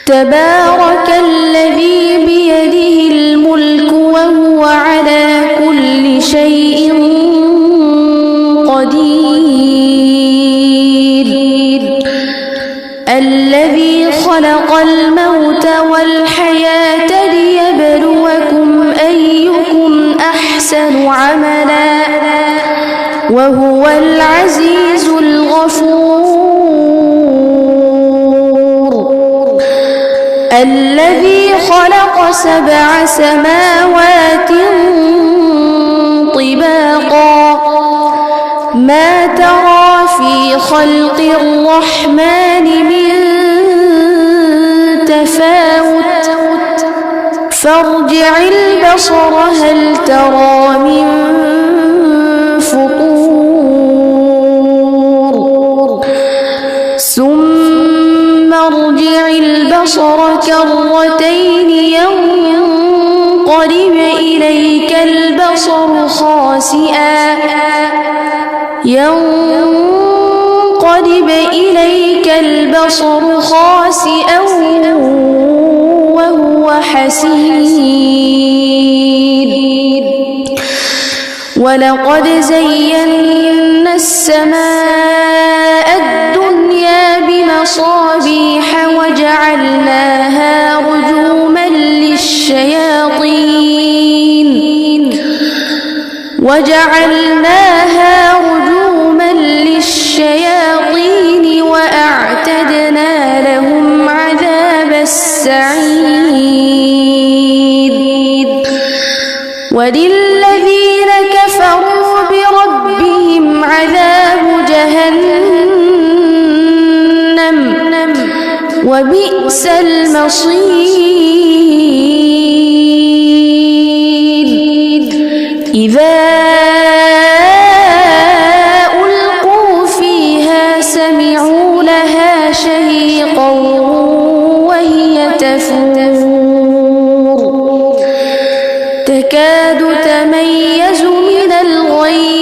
تبارك الذي بيده الملك وهو على كل شيء قدير الذي خلق الموت والحياة ليبلوكم أيكم أحسن عملا وهو العزيز الغفور الذي خلق 7 سماوات طباقا ما ترى في خلق الرحمن من تفاوت فارجع البصر هل ترى من فطور ثم ارجع البصر كرتين ينقلب إليك البصر خاسئا وهو حسير ولقد زينا السماء الدنيا بمصابيح وجعلناها رجوما للشياطين وأعتدنا لهم عذاب السعير وللذين كفروا بربهم عذاب جهنم وبئس المصير إذا ألقوا فيها سمعوا لها شهيقا وهي تفور تكاد تميز من الغيظ